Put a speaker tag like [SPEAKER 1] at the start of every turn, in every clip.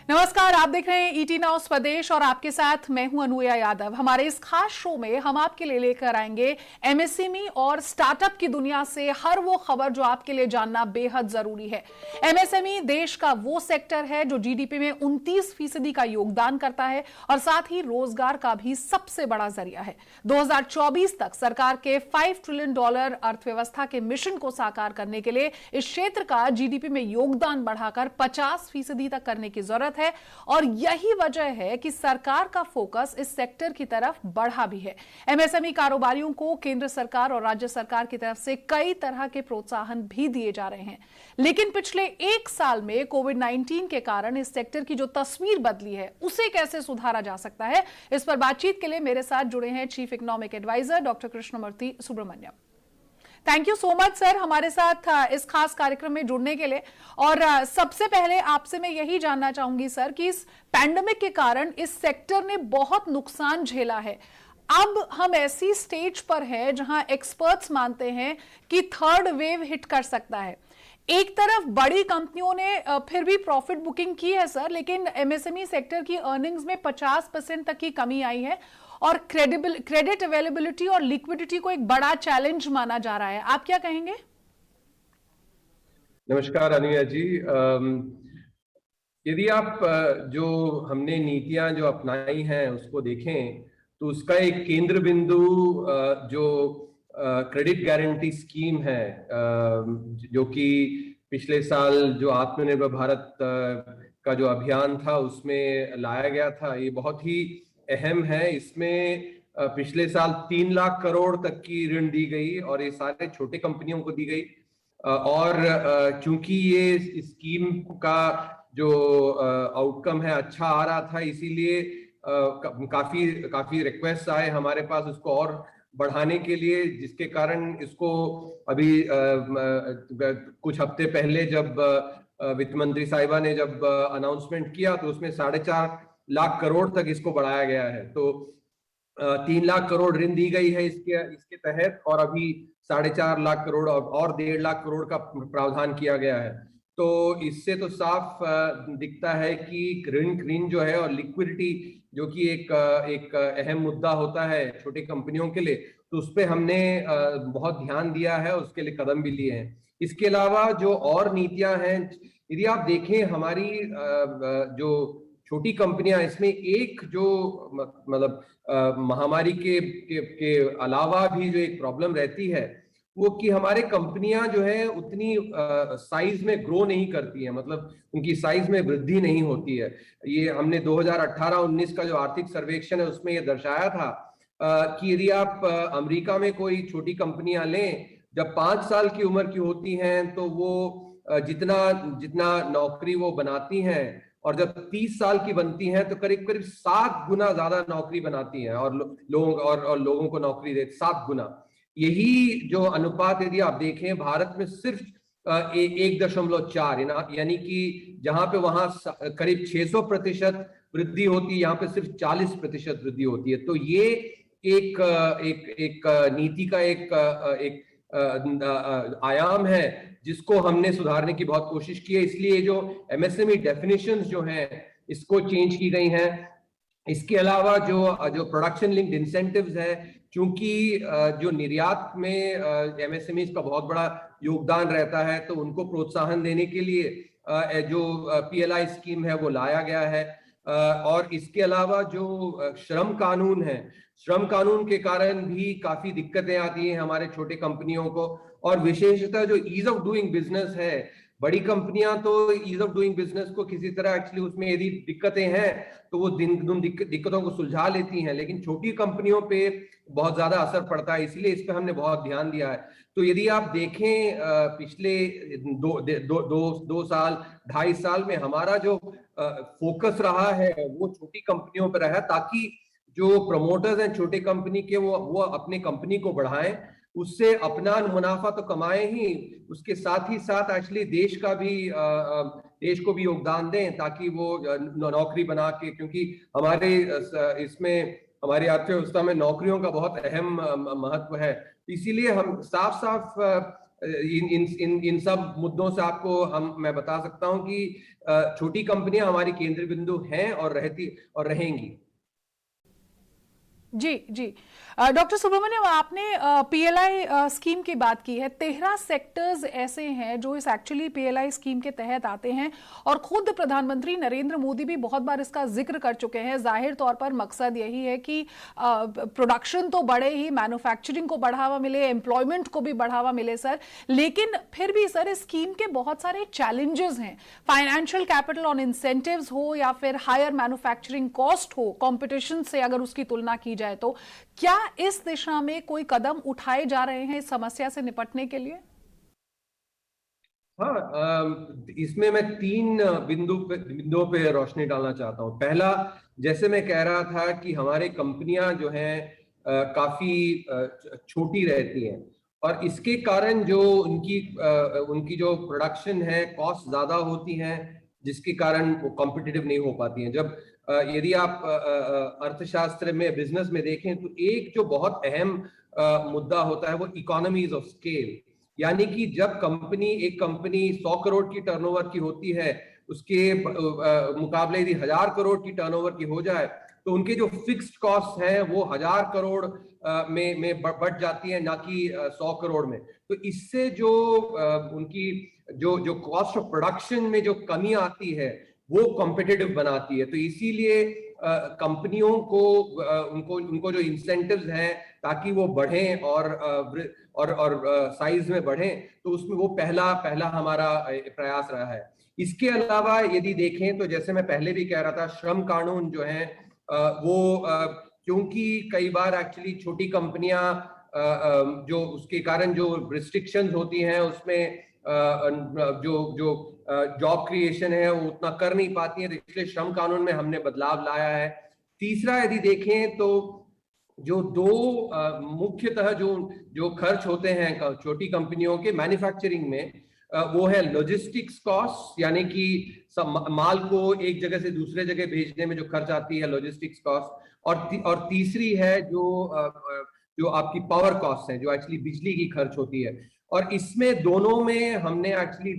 [SPEAKER 1] नमस्कार, आप देख रहे हैं ईटी नाउ स्वदेश और आपके साथ मैं हूं अनुया यादव। हमारे इस खास शो में हम आपके लिए लेकर आएंगे एमएसएमई और स्टार्टअप की दुनिया से हर वो खबर जो आपके लिए जानना बेहद जरूरी है। एमएसएमई देश का वो सेक्टर है जो जीडीपी में 29% का योगदान करता है और साथ ही रोजगार का भी सबसे बड़ा जरिया है। 2024 तक सरकार के $5 ट्रिलियन अर्थव्यवस्था के मिशन को साकार करने के लिए इस क्षेत्र का जीडीपी में योगदान बढ़ाकर 50% तक करने की जरूरत है और यही वजह है कि सरकार का फोकस इस सेक्टर की तरफ बढ़ा भी है। एमएसएमई कारोबारियों को केंद्र सरकार और राज्य सरकार की तरफ से कई तरह के प्रोत्साहन भी दिए जा रहे हैं, लेकिन पिछले एक साल में कोविड-19 के कारण इस सेक्टर की जो तस्वीर बदली है उसे कैसे सुधारा जा सकता है, इस पर बातचीत के लिए मेरे साथ जुड़े हैं chief economic advisor doctor Krishnamurthy Subramanian. Thank you so much sir हमारे साथ इस खास कार्यक्रम में जुड़ने के लिए। और सबसे पहले आपसे मैं यही जानना चाहूंगी सर कि इस पैंडेमिक के कारण इस सेक्टर ने बहुत नुकसान झेला है। अब हम ऐसी स्टेज पर हैं जहां एक्सपर्ट्स मानते हैं कि थर्ड वेव हिट कर सकता है। एक तरफ बड़ी कंपनियों ने फिर भी प्रॉफिट बुकिंग की है सर, लेकिन एमएसएमई सेक्टर की अर्निंग्स में 50% तक की कमी आई है और क्रेडिट अवेलेबिलिटी और लिक्विडिटी को एक बड़ा चैलेंज माना जा रहा है। आप क्या कहेंगे?
[SPEAKER 2] नमस्कार अनुया जी। यदि आप जो हमने नीतियां जो अपनाई हैं उसको देखें तो उसका एक केंद्र बिंदु जो क्रेडिट गारंटी स्कीम है, जो कि पिछले साल जो आत्मनिर्भर भारत का जो अभियान था उसमें लाया गया था, ये बहुत ही अहम है। इसमें पिछले साल 3 लाख करोड़ तक की ऋण दी गई और ये सारे छोटे कंपनियों को दी गई। और चूंकि ये स्कीम का जो आउटकम है अच्छा आ रहा था, इसीलिए काफी रिक्वेस्ट आए हमारे पास उसको और बढ़ाने के लिए, जिसके कारण इसको अभी कुछ हफ्ते पहले जब वित्त मंत्री साहिबा ने जब अनाउंसमेंट किया तो उसमें 4.5 लाख करोड़ तक इसको बढ़ाया गया है। तो 3 लाख करोड़ ऋण दी गई है इसके तहत और अभी 4.5 लाख करोड़ और 1.5 लाख करोड़ का प्रावधान किया गया है। तो इससे तो साफ दिखता है कि ऋण जो है और लिक्विडिटी जो कि एक अहम मुद्दा होता है छोटी कंपनियों के लिए, तो उस पर हमने बहुत ध्यान दिया है, उसके लिए कदम भी लिए हैं। इसके अलावा जो और नीतियां हैं, यदि आप देखें हमारी जो छोटी कंपनियां, इसमें एक जो मतलब महामारी के अलावा भी जो एक प्रॉब्लम रहती है वो कि हमारे कंपनियां जो है उतनी साइज में ग्रो नहीं करती है, मतलब उनकी साइज में वृद्धि नहीं होती है। ये हमने 2018-19 का जो आर्थिक सर्वेक्षण है उसमें ये दर्शाया था कि यदि आप अमेरिका में कोई छोटी कंपनियां लें, जब 5 साल की उम्र की होती हैं तो वो जितना नौकरी वो बनाती हैं और जब 30 साल की बनती हैं तो करीब 7 गुना ज्यादा नौकरी बनाती हैं और लोगों को नौकरी देती 7 गुना। यही जो अनुपात यदि आप देखें भारत में सिर्फ 1.4, यानी कि जहां पे वहां करीब 600% वृद्धि होती है, यहाँ पे सिर्फ 40% वृद्धि होती है। तो ये एक नीति का एक आयाम है जिसको हमने सुधारने की बहुत कोशिश की है। इसलिए जो एमएसएमई डेफिनेशंस जो हैं इसको चेंज की गई हैं। इसके अलावा जो प्रोडक्शन लिंक्ड इंसेंटिव्स है, क्योंकि जो निर्यात में एमएसएमई का बहुत बड़ा योगदान रहता है, तो उनको प्रोत्साहन देने के लिए जो पीएलआई स्कीम है वो लाया गया है। और इसके अलावा जो श्रम कानून है, श्रम कानून के कारण भी काफी दिक्कतें आती हैं हमारे छोटे कंपनियों को। और विशेषतः जो ईज ऑफ डूइंग बिजनेस है, बड़ी कंपनियां तो ईज ऑफ डूइंग बिजनेस को किसी तरह एक्चुअली उसमें यदि दिक्कतें हैं तो वो दिक्कतों को सुलझा लेती हैं, लेकिन छोटी कंपनियों पे बहुत ज्यादा असर पड़ता है, इसलिए इस पे हमने बहुत ध्यान दिया है। तो यदि आप देखें पिछले 2 साल 2.5 साल में हमारा जो फोकस रहा है वो छोटी कंपनियों पर रहा, ताकि जो प्रमोटर्स हैं छोटे कंपनी के वो अपने कंपनी को बढ़ाएं, उससे अपना मुनाफा तो कमाए ही, उसके साथ ही साथ एक्चुअली देश को भी योगदान दें, ताकि वो नौकरी बना के, क्योंकि हमारी अर्थव्यवस्था में नौकरियों का बहुत अहम महत्व है। इसीलिए हम साफ इन इन इन इन सब मुद्दों से आपको मैं बता सकता हूं कि छोटी कंपनियां हमारी केंद्र बिंदु हैं और रहती और रहेंगी।
[SPEAKER 1] जी जी। डॉक्टर सुब्रमण्यम, आपने पीएलआई स्कीम की बात की है। 13 सेक्टर्स ऐसे हैं जो इस एक्चुअली पीएलआई स्कीम के तहत आते हैं और खुद प्रधानमंत्री नरेंद्र मोदी भी बहुत बार इसका जिक्र कर चुके हैं। जाहिर तौर पर मकसद यही है कि प्रोडक्शन तो बढ़े ही, मैन्युफैक्चरिंग को बढ़ावा मिले, एम्प्लॉयमेंट को भी बढ़ावा मिले सर। लेकिन फिर भी सर, इस स्कीम के बहुत सारे चैलेंजेस हैं। फाइनेंशियल कैपिटल ऑन इंसेंटिव्स हो या फिर हायर मैन्युफैक्चरिंग कॉस्ट हो, कंपटीशन से अगर उसकी तुलना की जाए तो क्या इस दिशा में कोई कदम उठाए जा रहे हैं इस समस्या से निपटने के लिए?
[SPEAKER 2] हाँ, इसमें मैं 3 बिंदुओं पे रोशनी डालना चाहता हूँ। पहला, जैसे मैं कह रहा था कि हमारे कंपनियां जो हैं काफी छोटी रहती हैं और इसके कारण जो उनकी जो प्रोडक्शन है, कॉस्ट ज्यादा होती हैं, जिसके कारण वो कॉम्पिटिटिव नहीं हो पाती हैं। जब यदि आप अर्थशास्त्र में, बिजनेस में देखें तो एक जो बहुत अहम मुद्दा होता है वो इकोनॉमीज ऑफ स्केल। यानी कि जब एक कंपनी 100 करोड़ की टर्नओवर की होती है, उसके मुकाबले यदि 1000 करोड़ की टर्नओवर की हो जाए तो उनके जो फिक्स्ड कॉस्ट हैं वो 1000 करोड़ में बढ़ जाती है, ना कि 100 करोड़ में। तो इससे जो उनकी जो कॉस्ट ऑफ प्रोडक्शन में जो कमी आती है वो कॉम्पिटिटिव बनाती है। तो इसीलिए कंपनियों को उनको जो इंसेंटिव्स हैं ताकि वो बढ़ें और साइज में बढ़ें, तो उसमें वो पहला हमारा प्रयास रहा है। इसके अलावा यदि देखें तो जैसे मैं पहले भी कह रहा था, श्रम कानून जो है वो क्योंकि कई बार एक्चुअली छोटी कंपनियां जो उसके कारण जो रिस्ट्रिक्शंस होती हैं उसमें जो जॉब क्रिएशन है वो उतना कर नहीं पाती है, तो इसलिए श्रम कानून में हमने बदलाव लाया है। तीसरा, यदि देखें तो जो 2 मुख्यतः जो खर्च होते हैं छोटी कंपनियों के मैन्युफैक्चरिंग में, वो है लॉजिस्टिक्स कॉस्ट, यानी कि माल को एक जगह से दूसरे जगह भेजने में जो खर्च आती है लॉजिस्टिक्स कॉस्ट, और तीसरी है जो आपकी पावर कॉस्ट है, जो एक्चुअली बिजली की खर्च होती है। और इसमें दोनों में हमने एक्चुअली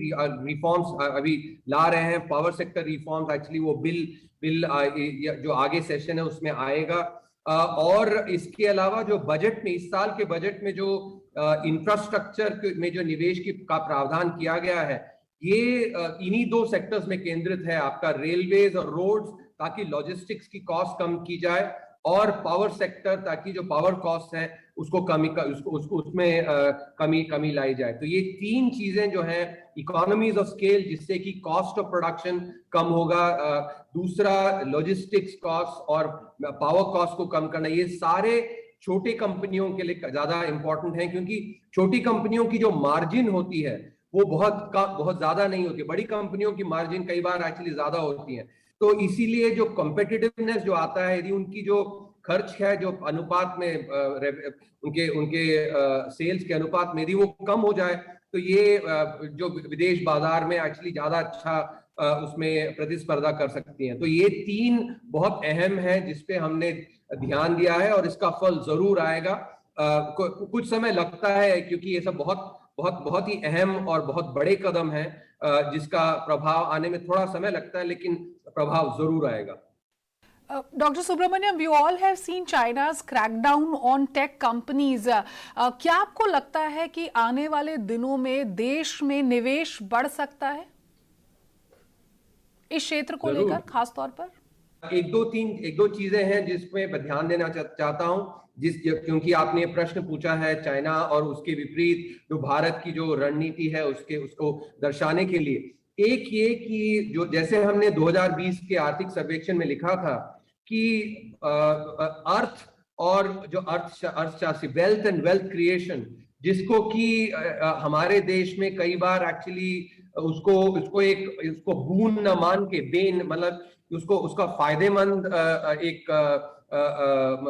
[SPEAKER 2] रिफॉर्म्स अभी ला रहे हैं, पावर सेक्टर रिफॉर्म्स। एक्चुअली वो बिल जो आगे सेशन है उसमें आएगा। और इसके अलावा जो बजट में, इस साल के बजट में जो इंफ्रास्ट्रक्चर में जो निवेश का प्रावधान किया गया है, ये इन्हीं 2 सेक्टर्स में केंद्रित है, आपका रेलवेज और रोड्स, ताकि लॉजिस्टिक्स की कॉस्ट कम की जाए, और पावर सेक्टर ताकि जो पावर कॉस्ट है उसको उसमें कमी लाई जाए। तो ये 3 चीजें जो हैं, इकोनॉमीज ऑफ स्केल जिससे कि कॉस्ट ऑफ प्रोडक्शन कम होगा, दूसरा लॉजिस्टिक्स कॉस्ट और पावर कॉस्ट को कम करना, ये सारे छोटे कंपनियों के लिए ज्यादा इंपॉर्टेंट है, क्योंकि छोटी कंपनियों की जो मार्जिन होती है वो बहुत ज्यादा नहीं होती। बड़ी कंपनियों की मार्जिन कई बार एक्चुअली ज्यादा होती है। तो इसीलिए जो कॉम्पिटिटिवनेस जो आता है, यदि उनकी जो खर्च है जो अनुपात में उनके सेल्स के अनुपात में यदि वो कम हो जाए, तो ये जो विदेश बाजार में एक्चुअली ज्यादा अच्छा उसमें प्रतिस्पर्धा कर सकती हैं। तो ये 3 बहुत अहम है जिसपे हमने ध्यान दिया है और इसका फल जरूर आएगा। कुछ समय लगता है क्योंकि ये सब बहुत ही अहम और बहुत बड़े कदम हैं, जिसका प्रभाव आने में थोड़ा समय लगता है, लेकिन प्रभाव जरूर आएगा।
[SPEAKER 1] Dr. Subramaniam, we all have seen China's crackdown on tech companies. क्या आपको लगता है कि आने वाले दिनों में देश में निवेश बढ़ सकता है इस क्षेत्र को लेकर, खास तौर पर?
[SPEAKER 2] एक दो चीजें हैं जिसमें ध्यान देना चाहता हूं, क्योंकि आपने प्रश्न पूछा है चाइना और उसके विपरीत जो भारत की जो रणनीति है उसको दर्शाने के लिए। एक ये कि जो जैसे हमने 2020 के आर्थिक सर्वेक्षण में लिखा था कि अर्थ और जो अर्थशास्त्री, वेल्थ एंड वेल्थ क्रिएशन, जिसको कि हमारे देश में कई बार एक्चुअली उसको बून न मान के, बेन मतलब उसका फायदेमंद एक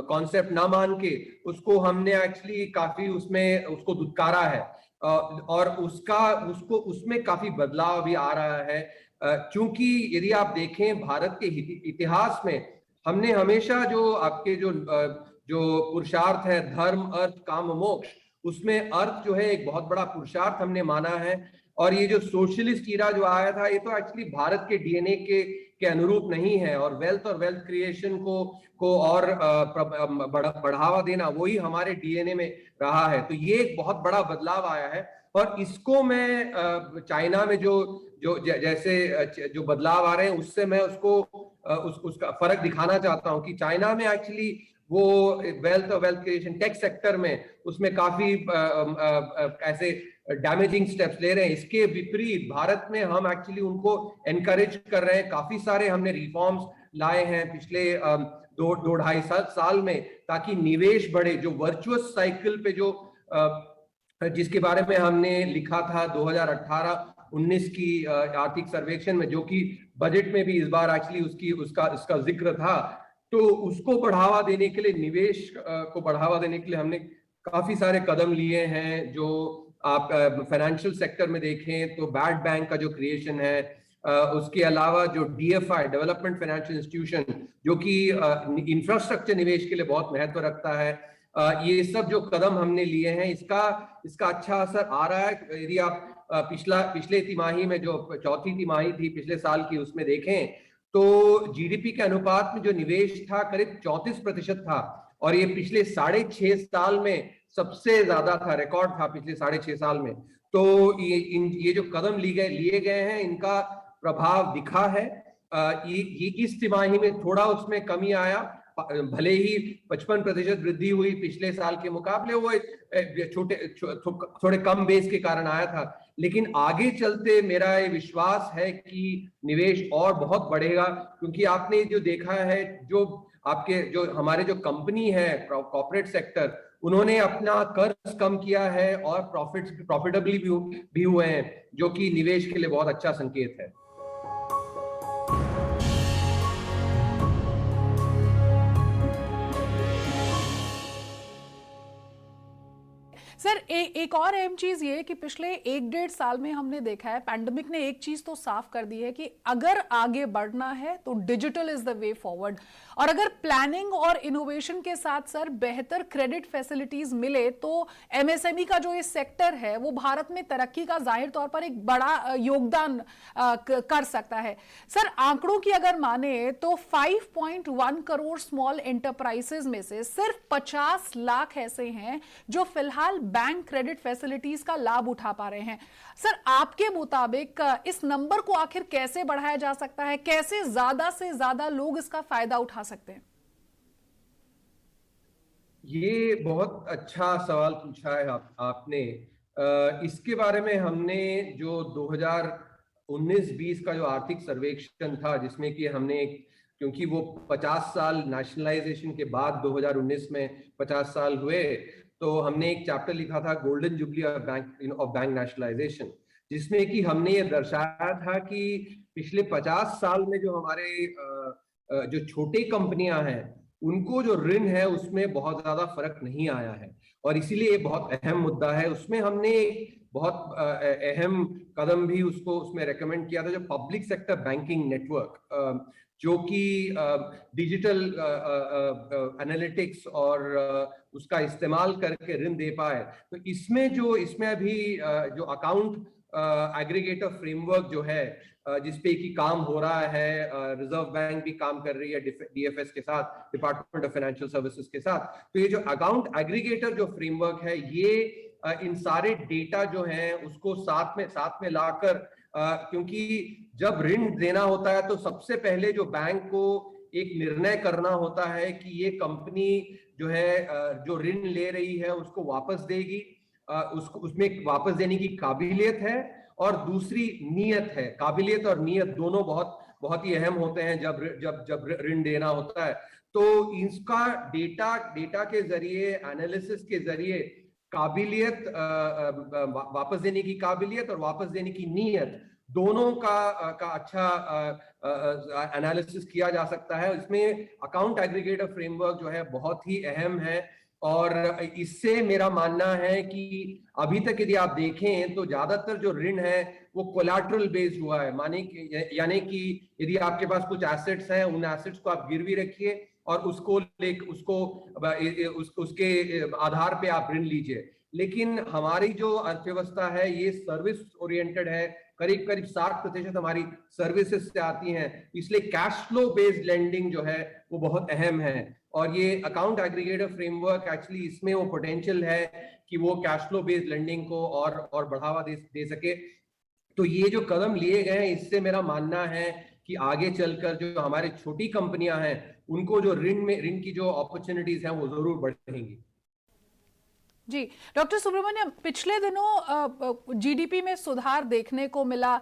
[SPEAKER 2] कॉन्सेप्ट ना मान के उसको हमने एक्चुअली काफी उसको दुत्कारा है, और उसमें काफी बदलाव भी आ रहा है। क्योंकि यदि आप देखें भारत के इतिहास में हमने हमेशा जो आपके जो पुरुषार्थ है, धर्म अर्थ काम मोक्ष, उसमें अर्थ जो है एक बहुत बड़ा पुरुषार्थ हमने माना है। और ये जो सोशलिस्ट ईरा जो आया था, ये तो एक्चुअली भारत के डीएनए के अनुरूप नहीं है। और वेल्थ क्रिएशन को और बढ़ावा देना वही हमारे डीएनए में रहा है। तो ये एक बहुत बड़ा बदलाव आया है। और इसको मैं चाइना में जो जो जैसे जो बदलाव आ रहे हैं उससे मैं उसका फर्क दिखाना चाहता हूं कि चाइना में एक्चुअली वो वेल्थ क्रिएशन टेक सेक्टर में उसमें काफी ऐसे डैमेजिंग स्टेप्स ले रहे हैं। इसके विपरीत भारत में हम एक्चुअली उनको एनकरेज कर रहे हैं। काफी सारे हमने रिफॉर्म्स लाए हैं पिछले 2-2.5 साल में, ताकि निवेश बढ़े। जो वर्चुअस साइकिल पे जो जिसके बारे में हमने लिखा था 2018-19 की आर्थिक सर्वेक्षण में, जो कि बजट में भी इस बार एक्चुअली उसका जिक्र था, तो उसको बढ़ावा देने के लिए, निवेश को बढ़ावा देने के लिए हमने काफी सारे कदम लिए हैं। जो आप फाइनेंशियल सेक्टर में देखें तो बैड बैंक का जो क्रिएशन है, उसके अलावा जो डीएफआई, डेवलपमेंट फाइनेंशियल इंस्टीट्यूशन, जो कि इंफ्रास्ट्रक्चर निवेश के लिए बहुत महत्व रखता है, ये सब जो कदम हमने लिए हैं, इसका अच्छा असर आ रहा है। यदि आप पिछले तिमाही में, जो चौथी तिमाही थी पिछले साल की, उसमें देखें तो जीडीपी के अनुपात में जो निवेश था करीब 34% था। और ये पिछले 6.5 साल में सबसे ज्यादा था, रिकॉर्ड था पिछले 6.5 साल में। तो ये जो कदम लिए गए हैं, इनका प्रभाव दिखा है। ये इस तिमाही में थोड़ा उसमें कमी आया, भले ही 55% वृद्धि हुई पिछले साल के मुकाबले, वो थोड़े कम बेस के कारण आया था। लेकिन आगे चलते मेरा ये विश्वास है कि निवेश और बहुत बढ़ेगा, क्योंकि आपने जो देखा है, जो हमारे जो कंपनी है, कॉर्पोरेट सेक्टर, उन्होंने अपना कर्ज कम किया है और प्रॉफिटेबली भी हुए हैं, जो कि निवेश के लिए बहुत अच्छा संकेत है।
[SPEAKER 1] सर एक और अहम चीज ये कि पिछले 1-1.5 साल में हमने देखा है, पैंडेमिक ने एक चीज तो साफ कर दी है कि अगर आगे बढ़ना है तो digital is the way forward. और अगर प्लानिंग और इनोवेशन के साथ सर बेहतर क्रेडिट फैसिलिटीज मिले तो एमएसएमई का जो ये सेक्टर है वो भारत में तरक्की का जाहिर तौर पर एक बड़ा योगदान कर सकता है। सर आंकड़ों की अगर माने तो 5.1 करोड़ स्मॉल एंटरप्राइजेस में से सिर्फ 50 लाख ऐसे हैं जो फिलहाल बैंक क्रेडिट फैसिलिटीज का लाभ उठा पा रहे हैं। सर आपके मुताबिक इस नंबर को आखिर कैसे बढ़ाया जा सकता है, कैसे ज्यादा से ज्यादा लोग इसका फायदा उठा सकते हैं?
[SPEAKER 2] ये बहुत अच्छा सवाल पूछा है आपने। इसके बारे में हमने जो 2019-20 का जो आर्थिक सर्वेक्षण था, जिसमें कि हमने, क्योंकि वो 50 साल नेशनलाइजेशन के बाद 2019 में 50 साल हुए, तो हमने एक चैप्टर लिखा था golden jubilee of bank nationalisation, जिसमें कि हमने ये दर्शाया था कि पिछले 50 साल में जो हमारे जो छोटे कंपनियां हैं, उनको जो ऋण है उसमें बहुत ज्यादा फर्क नहीं आया है। और इसीलिए ये बहुत अहम मुद्दा है। उसमें हमने बहुत अहम कदम भी उसमें रेकमेंड किया था, जो पब्लिक सेक्टर बैंकिंग नेटवर्क, जो कि डिजिटल एनालिटिक्स और उसका इस्तेमाल करके ऋण दे पाए। तो इसमें अभी जो अकाउंट एग्रीगेटर फ्रेमवर्क जो है, जिसपे कि काम हो रहा है, रिजर्व बैंक भी काम कर रही है डीएफएस के साथ, डिपार्टमेंट ऑफ फाइनेंशियल सर्विसेज के साथ। तो ये जो अकाउंट एग्रीगेटर जो फ्रेमवर्क है, ये इन सारे डेटा जो है उसको साथ में लाकर, क्योंकि जब ऋण देना होता है तो सबसे पहले जो बैंक को एक निर्णय करना होता है कि ये कंपनी जो है जो ऋण ले रही है उसको वापस देगी, उसमें वापस देने की काबिलियत है, और दूसरी नीयत है। काबिलियत और नीयत दोनों बहुत ही अहम होते हैं जब ऋण देना होता है। तो इसका डेटा के जरिए, एनालिसिस के जरिए काबिलियत, वापस देने की काबिलियत और वापस देने की नीयत, दोनों का अच्छा एनालिसिस किया जा सकता है। इसमें अकाउंट एग्रीगेटर फ्रेमवर्क जो है बहुत ही अहम है। और इससे मेरा मानना है कि अभी तक यदि आप देखें तो ज्यादातर जो ऋण है वो कोलैटरल बेस्ड हुआ है, यानी कि यदि आपके पास कुछ एसेट्स हैं, उन एसेट्स को आप गिरवी रखिए और उसके आधार पे आप ऋण लीजिए। लेकिन हमारी जो अर्थव्यवस्था है ये सर्विस ओरिएंटेड है, करीब करीब 60% हमारी सर्विसेज से आती हैं, इसलिए कैश फ्लो बेस्ड लेंडिंग जो है वो बहुत अहम है। और ये अकाउंट एग्रीगेटर फ्रेमवर्क एक्चुअली इसमें वो पोटेंशियल है कि वो कैश फ्लो बेस्ड लेंडिंग को और बढ़ावा दे सके। तो ये जो कदम लिए गए हैं इससे मेरा मानना है कि आगे चलकर जो हमारे छोटी कंपनियां हैं उनको जो ऋण की जो अपॉर्चुनिटीज हैं वो जरूर बढ़ेंगी।
[SPEAKER 1] जी डॉक्टर सुब्रमण्यम, पिछले दिनों जीडीपी में सुधार देखने को मिला।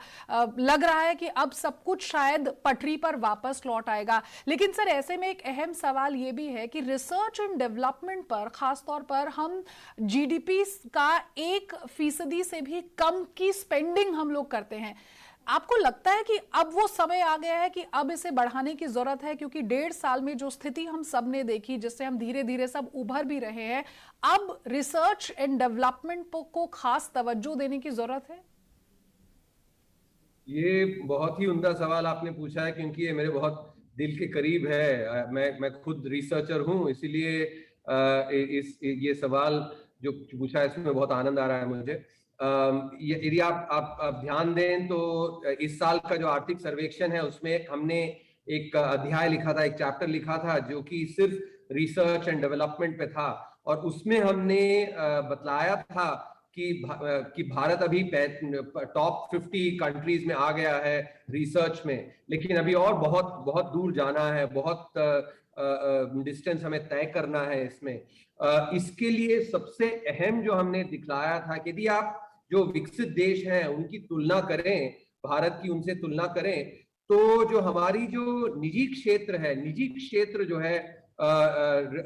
[SPEAKER 1] लग रहा है कि अब सब कुछ शायद पटरी पर वापस लौट आएगा, लेकिन सर ऐसे में एक अहम सवाल ये भी है कि रिसर्च एंड डेवलपमेंट पर खासतौर पर हम जीडीपी का 1% से भी कम की स्पेंडिंग हम लोग करते हैं। आपको लगता है कि अब वो समय आ गया है कि अब इसे बढ़ाने की जरूरत है, क्योंकि 1.5 साल में जो स्थिति हम सब ने देखी, जिससे हम धीरे धीरे सब उभर भी रहे हैं, अब रिसर्च एंड डेवलपमेंट को खास तवज्जो देने की जरूरत है?
[SPEAKER 2] ये बहुत ही उम्दा सवाल आपने पूछा है, क्योंकि ये मेरे बहुत दिल के करीब है। मैं खुद रिसर्चर हूँ, इसीलिए ये सवाल जो पूछा है इसमें बहुत आनंद आ रहा है मुझे। यदि आप ध्यान दें तो इस साल का जो आर्थिक सर्वेक्षण है उसमें हमने एक अध्याय लिखा था, एक चैप्टर लिखा था जो कि सिर्फ रिसर्च एंड डेवलपमेंट पे था, और उसमें हमने बतलाया था कि भारत अभी टॉप 50 कंट्रीज में आ गया है रिसर्च में, लेकिन अभी और बहुत बहुत दूर जाना है, बहुत डिस्टेंस हमें तय करना है इसमें। इसके लिए सबसे अहम जो हमने दिखलाया था कि यदि आप जो विकसित देश हैं उनकी तुलना करें, भारत की उनसे तुलना करें, तो जो हमारी जो निजी क्षेत्र है, निजी क्षेत्र जो है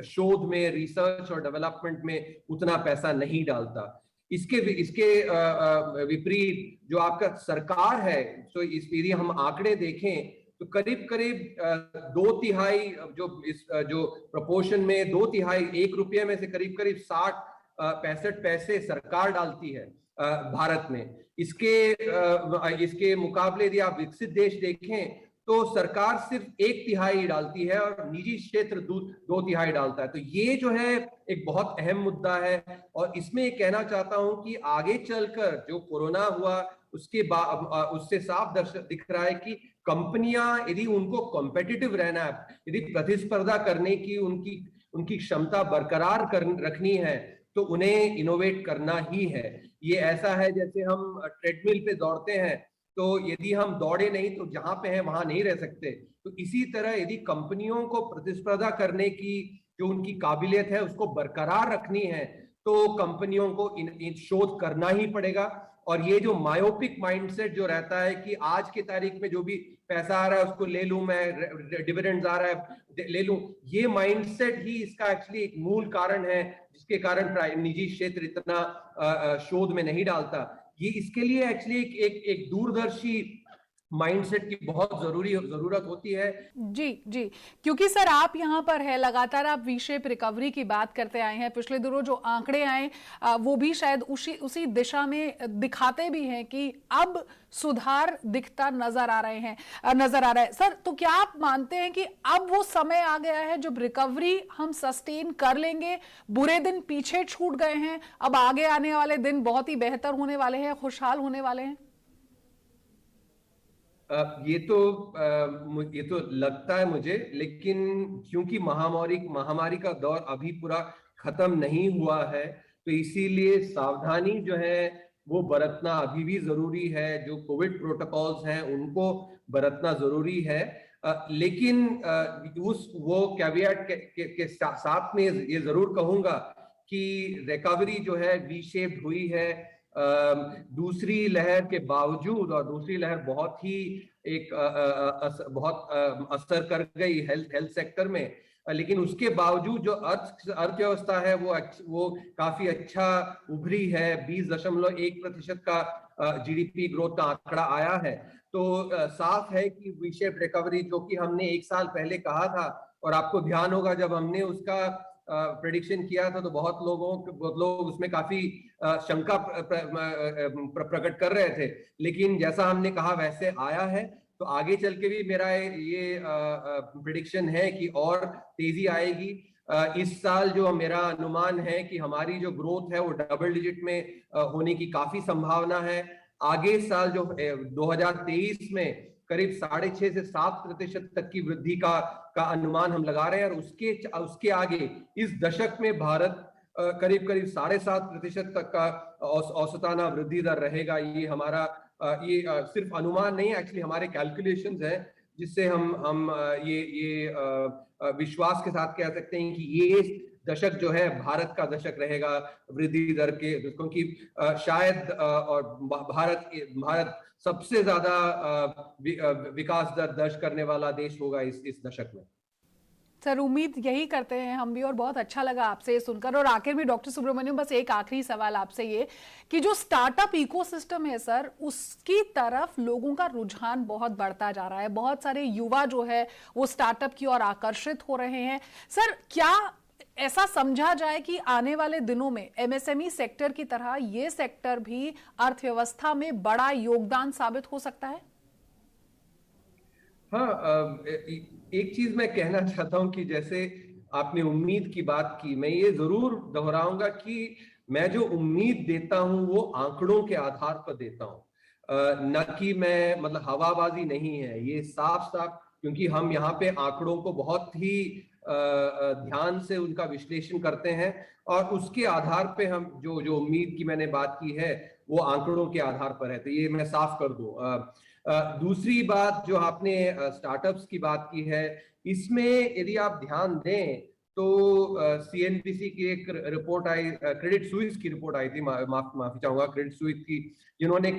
[SPEAKER 2] शोध में, रिसर्च और डेवलपमेंट में उतना पैसा नहीं डालता। इसके विपरीत जो आपका सरकार है, तो यदि हम आंकड़े देखें तो करीब करीब 2/3 जो प्रपोर्शन में 2/3, 1 रुपये में से करीब करीब 60-65 पैसे सरकार डालती है भारत में। इसके मुकाबले यदि आप विकसित देश देखें तो सरकार सिर्फ 1/3 डालती है और निजी क्षेत्र 2/3 डालता है। तो ये जो है एक बहुत अहम मुद्दा है, और इसमें ये कहना चाहता हूं कि आगे चलकर जो कोरोना हुआ उसके बाद उससे साफ दिख रहा है कि कंपनियां यदि उनको कॉम्पिटिटिव रहना है, यदि प्रतिस्पर्धा करने की उनकी क्षमता बरकरार रखनी है, तो उन्हें इनोवेट करना ही है। ये ऐसा है जैसे हम ट्रेडमिल पे दौड़ते हैं, तो यदि हम दौड़े नहीं तो जहां पे हैं वहां नहीं रह सकते। तो इसी तरह यदि कंपनियों को प्रतिस्पर्धा करने की जो उनकी काबिलियत है उसको बरकरार रखनी है, तो कंपनियों को इन शोध करना ही पड़ेगा। और ये जो मायोपिक माइंडसेट जो रहता है कि आज की तारीख में जो भी पैसा आ रहा है उसको ले लूं, मैं डिविडेंड्स आ रहा है ले लूं, ये माइंडसेट ही इसका एक्चुअली एक मूल कारण है जिसके कारण निजी क्षेत्र इतना शोध में नहीं डालता। ये इसके लिए एक्चुअली एक दूरदर्शी माइंडसेट की बहुत जरूरत होती है।
[SPEAKER 1] जी जी, क्योंकि सर आप यहाँ पर है, लगातार आप वी शेप रिकवरी की बात करते आए हैं। पिछले दिनों जो आंकड़े आए वो भी शायद उसी दिशा में दिखाते भी हैं कि अब सुधार दिखता नजर आ रहा है। सर, तो क्या आप मानते हैं कि अब वो समय आ गया है जब रिकवरी हम सस्टेन कर लेंगे, बुरे दिन पीछे छूट गए हैं, अब आगे आने वाले दिन बहुत ही बेहतर होने वाले हैं, खुशहाल होने वाले हैं?
[SPEAKER 2] ये तो लगता है मुझे, लेकिन क्योंकि महामारी का दौर अभी पूरा खत्म नहीं हुआ है, तो इसीलिए सावधानी जो है वो बरतना अभी भी जरूरी है। जो कोविड प्रोटोकॉल्स हैं उनको बरतना जरूरी है, लेकिन वो कैवियट के साथ में ये जरूर कहूंगा कि रिकवरी जो है वी शेप्ड हुई है। दूसरी लहर के बावजूद, और दूसरी लहर बहुत ही बहुत असर कर गई हेल्थ सेक्टर में, लेकिन उसके बावजूद जो अर्थव्यवस्था है वो काफी अच्छा उभरी है। 20.1% का जीडीपी ग्रोथ का आंकड़ा आया है। तो साफ है कि वी शेप रिकवरी जो कि हमने 1 साल पहले कहा था, और आपको ध्यान होगा जब हमने उसका प्रेडिक्शन किया था तो बहुत लोग उसमें काफी शंका प्रकट कर रहे थे, लेकिन जैसा हमने कहा वैसे आया है। तो आगे चल के भी मेरा ये प्रेडिक्शन है कि और तेजी आएगी। इस साल जो मेरा अनुमान है कि हमारी जो ग्रोथ है वो डबल डिजिट में होने की काफी संभावना है। आगे साल जो 2023 में करीब 6.5 से 7% तक की वृद्धि का अनुमान हम लगा रहे हैं, और उसके आगे इस दशक में भारत करीब 7.5% तक का औसताना वृद्धि दर रहेगा। ये हमारा ये सिर्फ अनुमान नहीं है, एक्चुअली हमारे कैलकुलेशंस हैं, जिससे हम ये विश्वास के साथ कह सकते हैं कि ये दशक जो है भारत का दशक रहेगा वृद्धि दर के, क्योंकि शायद और भारत सबसे ज्यादा विकास दर दर्ज करने वाला देश होगा इस दशक में।
[SPEAKER 1] सर उम्मीद यही करते हैं हम भी, और बहुत अच्छा लगा आपसे सुनकर। और आखिर में डॉक्टर सुब्रमण्यम, बस एक आखिरी सवाल आपसे ये कि जो स्टार्टअप इकोसिस्टम है सर, उसकी तरफ लोगों का रुझान बहुत बढ़ता जा रहा है, बहुत सारे युवा जो है वो स्टार्टअप की ओर आकर्षित हो रहे हैं। सर क्या ऐसा समझा जाए कि आने वाले दिनों में एमएसएमई सेक्टर की तरह ये सेक्टर भी अर्थव्यवस्था में बड़ा योगदान साबित हो सकता है?
[SPEAKER 2] हाँ, एक चीज मैं कहना चाहता हूं कि जैसे आपने उम्मीद की बात की, मैं ये जरूर दोहराऊंगा कि मैं जो उम्मीद देता हूं वो आंकड़ों के आधार पर देता हूं, न कि मैं मतलब हवाबाजी नहीं है ये, साफ साफ, क्योंकि हम यहाँ पे आंकड़ों को बहुत ही ध्यान से उनका विश्लेषण करते हैं, और उसके आधार पे हम जो उम्मीद की मैंने बात की है वो आंकड़ों के आधार पर है। तो ये मैं साफ कर दूं। दूसरी बात जो आपने स्टार्टअप्स की बात की है, इसमें यदि आप ध्यान दें तो सीएनबीसी की एक रिपोर्ट आई, क्रेडिट स्विस की रिपोर्ट आई थी, माफी चाहूंगा, क्रेडिट स्विस की, जिन्होंने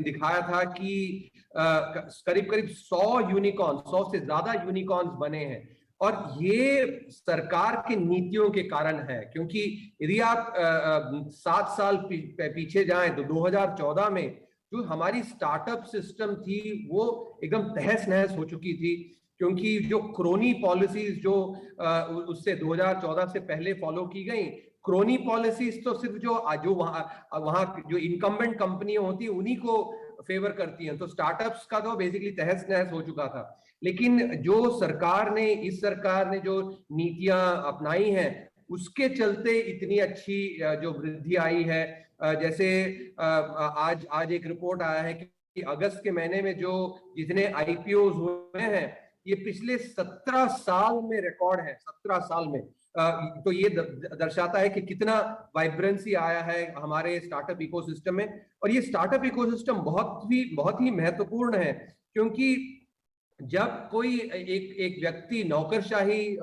[SPEAKER 2] दिखाया था कि करीब 100 से ज्यादा यूनिकॉर्न्स बने हैं, और ये सरकार की नीतियों के कारण है। क्योंकि यदि आप 7 साल पीछे जाएं तो 2014 में जो हमारी स्टार्टअप सिस्टम थी वो एकदम तहस नहस हो चुकी थी, क्योंकि जो क्रोनी पॉलिसीज जो उससे 2014 से पहले फॉलो की गई, क्रोनी पॉलिसीज तो सिर्फ जो वहां जो इनकम्बेंट कंपनियां होती हैं उन्हीं को फेवर करती हैं, तो स्टार्टअप्स का तो बेसिकली तहस नहस हो चुका था। लेकिन जो इस सरकार ने जो नीतियां अपनाई हैं उसके चलते इतनी अच्छी जो वृद्धि आई है। जैसे आज एक रिपोर्ट आया है कि अगस्त के महीने में जो जितने आईपीओज हुए हैं ये पिछले 17 साल में रिकॉर्ड है, 17 साल में। तो ये दर्शाता है कि कितना वाइब्रेंसी आया है हमारे स्टार्टअप इकोसिस्टम में। और ये स्टार्टअप इकोसिस्टम बहुत ही महत्वपूर्ण है, क्योंकि जब कोई एक व्यक्ति नौकरशाही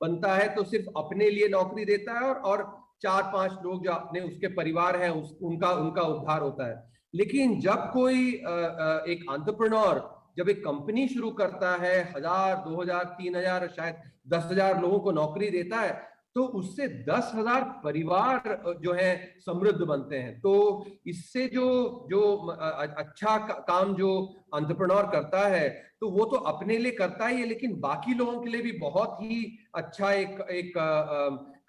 [SPEAKER 2] बनता है तो सिर्फ अपने लिए नौकरी देता है, और 4-5 लोग जो अपने उसके परिवार हैं उनका उद्धार होता है। लेकिन जब कोई एक एंटरप्रेन्योर जब एक कंपनी शुरू करता है, 1000, 2000, 3000, शायद 10,000 लोगों को नौकरी देता है, तो उससे 10,000 परिवार जो है समृद्ध बनते हैं। तो इससे जो अच्छा काम जो एंटरप्रेन्योर करता है तो वो तो अपने लिए करता ही है, लेकिन बाकी लोगों के लिए भी बहुत ही अच्छा एक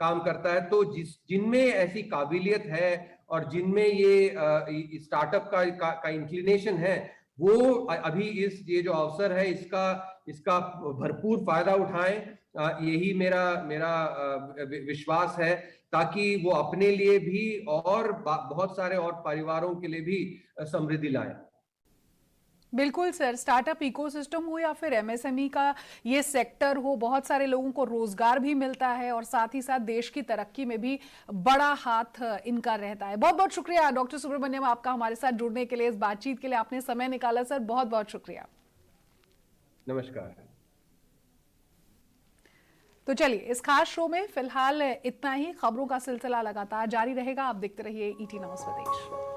[SPEAKER 2] काम करता है। तो जिनमें ऐसी काबिलियत है और जिनमें ये स्टार्टअप का इंक्लिनेशन है, वो अभी ये जो अवसर है इसका भरपूर फायदा उठाएं। यही मेरा विश्वास है, ताकि वो अपने लिए भी और बहुत सारे और परिवारों के लिए भी समृद्धि लाएं।
[SPEAKER 1] बिल्कुल सर, स्टार्टअप इकोसिस्टम हो या फिर एमएसएमई का ये सेक्टर हो, बहुत सारे लोगों को रोजगार भी मिलता है और साथ ही साथ देश की तरक्की में भी बड़ा हाथ इनका रहता है। बहुत बहुत शुक्रिया डॉक्टर सुब्रमण्यम आपका हमारे साथ जुड़ने के लिए, इस बातचीत के लिए आपने समय निकाला सर, बहुत बहुत शुक्रिया।
[SPEAKER 2] नमस्कार।
[SPEAKER 1] तो चलिए इस खास शो में फिलहाल इतना ही। खबरों का सिलसिला लगातार जारी रहेगा, आप देखते रहिए ET न्यूज़ स्वदेश।